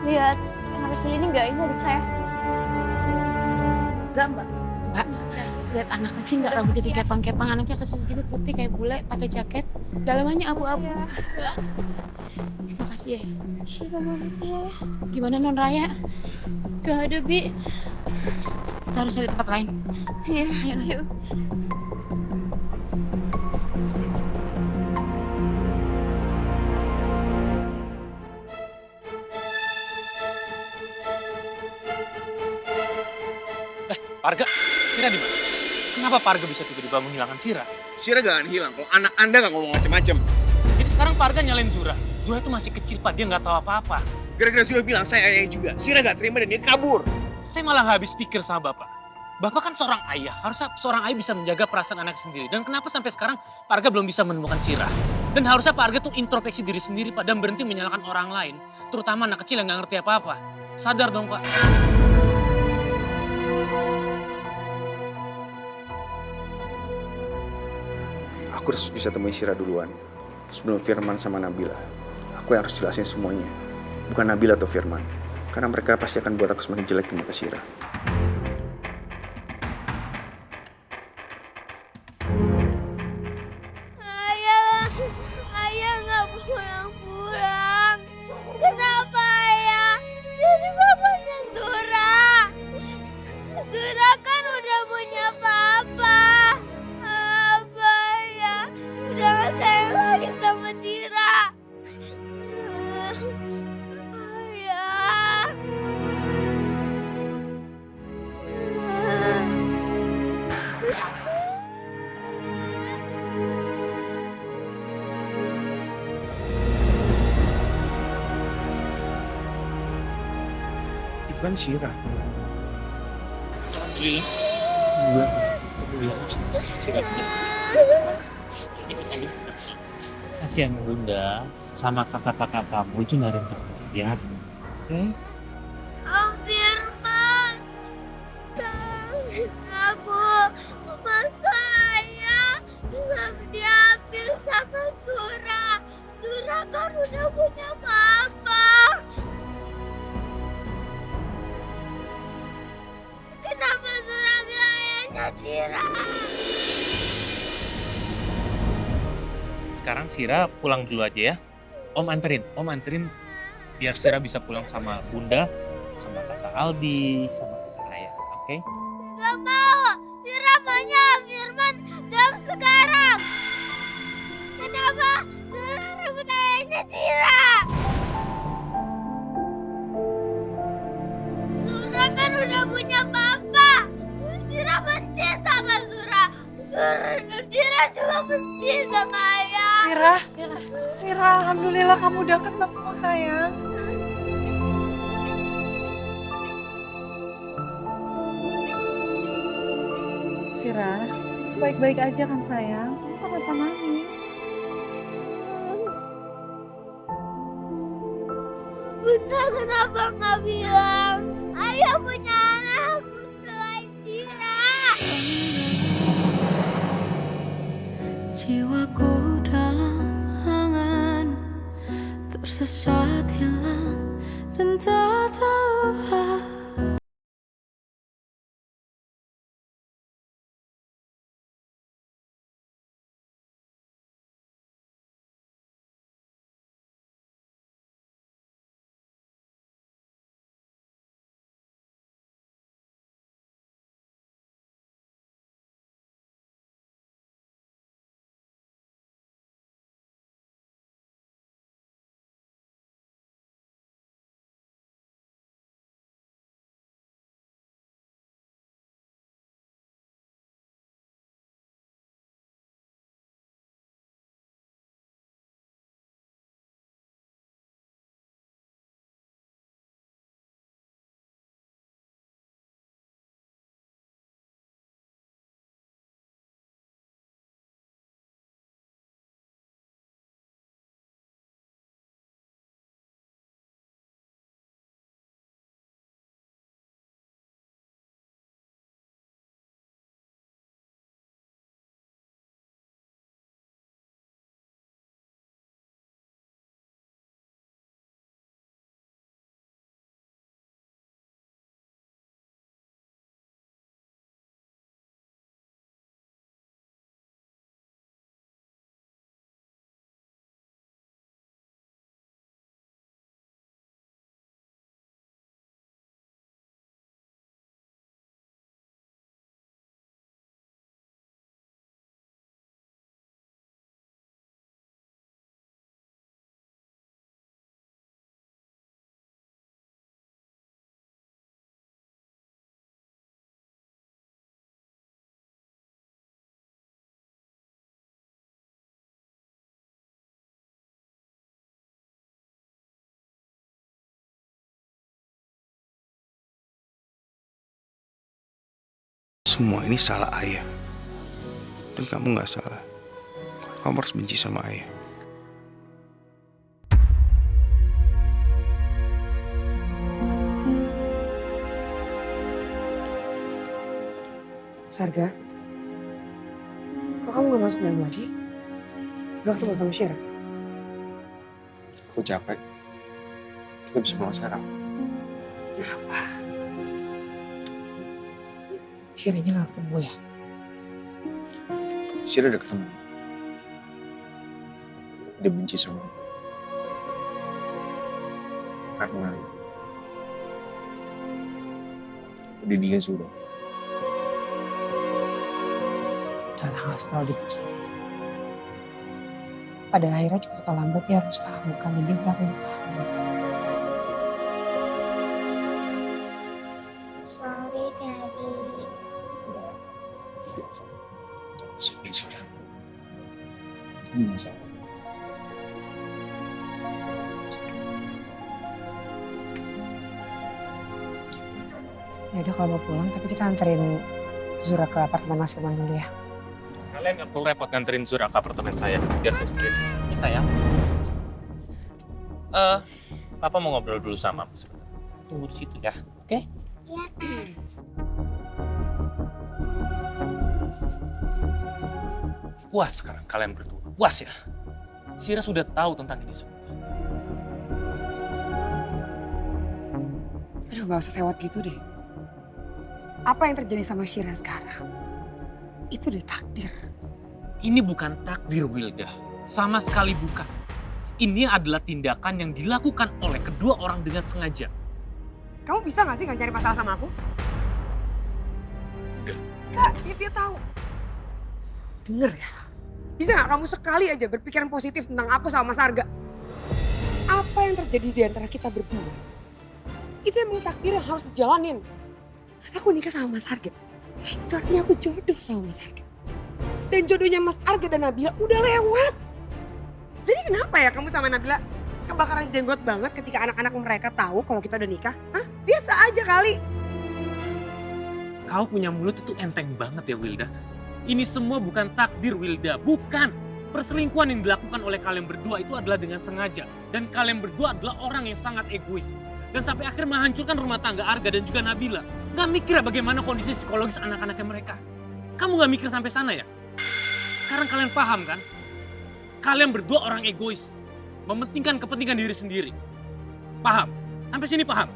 lihat anak kecil ini nggak? Ini adik saya. Enggak, Mbak. Mbak, lihat anak kecil nggak rambutnya dikepang-kepang, anaknya kecil segini putih kayak bule, pakai jaket, dalamannya abu-abu. Ya. Makasih ya. Terima kasih ya. Gimana Non Raya? Gak ada, Bi. Kita harus cari tempat lain. Iya, Ayo, Non. yuk. Parga, Sira di mana? Kenapa Parga bisa tiba-tiba menghilangkan Sira? Sira gak akan hilang kalau anak Anda gak ngomong macem-macem. Jadi sekarang Parga nyalain Zura. Zura itu masih kecil, Pak. Dia nggak tahu apa-apa. Gara-gara Sira bilang saya ayahnya juga. Sira gak terima dan dia kabur. Saya malah nggak habis pikir sama Bapak. Bapak kan seorang ayah. Harusnya seorang ayah bisa menjaga perasaan anak sendiri. Dan kenapa sampai sekarang Parga belum bisa menemukan Sira? Dan harusnya Parga tuh introspeksi diri sendiri, Pak. Dan berhenti menyalahkan orang lain. Terutama anak kecil yang nggak ngerti apa-apa. Sadar dong, Pak. Aku harus bisa temui Sira duluan. Sebelum Firman sama Nabila. Aku yang harus jelasin semuanya. Bukan Nabila atau Firman. Karena mereka pasti akan buat aku semakin jelek di mata Sira. Ayah nggak pulang-pulang. Kenapa ayah? Jadi bapaknya Zura. Zura kan udah punya papa. Apa ya? Udah gak sayang lagi sama Zira. Ayah. Itu kan Sira. Kasihan Bunda sama kakak-kakak kamu itu nyariin kamu ya. Oke? Om Firman, tolongin aku. Masa ayah diambil sama Zura? Zura kan udah punya papa. Kenapa Zura bilang ayahnya Cira? Sekarang Sira pulang dulu aja ya. Om anterin biar Sira bisa pulang sama Bunda, sama kakak Aldi, sama kakak Raya. Oke? Gak mau. Cira maunya Firman dan sekarang. Kenapa Zura rebut ayahnya Cira? Zura kan udah punya papa. Cira benci sama Zura. Cira juga benci sama ayah. Sira, alhamdulillah kamu udah ketemu sayang. Sira, baik-baik aja kan sayang? Kamu kenapa nangis? Bunda kenapa nggak bilang ayah punya anak selain Cira? Jiwaku dalam angan tersesat hilang dan tak tahu Semua ini salah ayah. Dan kamu gak salah. Kamu harus benci sama ayah. Sarga, kok kamu gak masuk dalam lagi? Udah ketemu sama Syira? Aku capek. Kita bisa pulang sekarang. Kenapa? Syiranya gak ketemu ya? Syira udah ketemu. Dia benci sama aku. Karena udah dia sudah. Jangan gak usah terlalu dibenci. Pada akhirnya cepat atau lambat dia harus tahu kalau dia belakang kamu. Sorry, Daddy. Sorry, Syira. Masalah. Ya udah kalau mau pulang, tapi kita anterin Zura ke apartemen Mas Firman dulu ya. Kalian nggak perlu repot nganterin Zura ke apartemen saya, biar saya sendiri. Ini sayang. Papa mau ngobrol dulu sama Mas. Tunggu di situ ya, oke? Iya, Kak. Puas sekarang kalian berdua. Puas ya? Syira sudah tahu tentang ini semua. Aduh gak usah sewot gitu deh. Apa yang terjadi sama Syira sekarang? Itu udah takdir. Ini bukan takdir, Wilda. Sama sekali bukan. Ini adalah tindakan yang dilakukan oleh kedua orang dengan sengaja. Kamu bisa gak sih gak cari masalah sama aku? Udah. Kak, dia tahu. Denger ya. Bisa gak kamu sekali aja berpikiran positif tentang aku sama Mas Arga? Apa yang terjadi di antara kita berdua? Itu emang takdir yang harus dijalanin. Aku nikah sama Mas Arga. Itu artinya aku jodoh sama Mas Arga. Dan jodohnya Mas Arga dan Nabila udah lewat. Jadi kenapa ya kamu sama Nabila kebakaran jenggot banget ketika anak-anak mereka tahu kalau kita udah nikah? Hah? Biasa aja kali. Kau punya mulut itu enteng banget ya, Wilda. Ini semua bukan takdir, Wilda. Bukan. Perselingkuhan yang dilakukan oleh kalian berdua itu adalah dengan sengaja. Dan kalian berdua adalah orang yang sangat egois. Dan sampai akhir menghancurkan rumah tangga Arga dan juga Nabila. Gak mikir bagaimana kondisi psikologis anak-anaknya mereka. Kamu gak mikir sampai sana ya? Sekarang kalian paham kan? Kalian berdua orang egois. Mementingkan kepentingan diri sendiri. Paham? Sampai sini paham?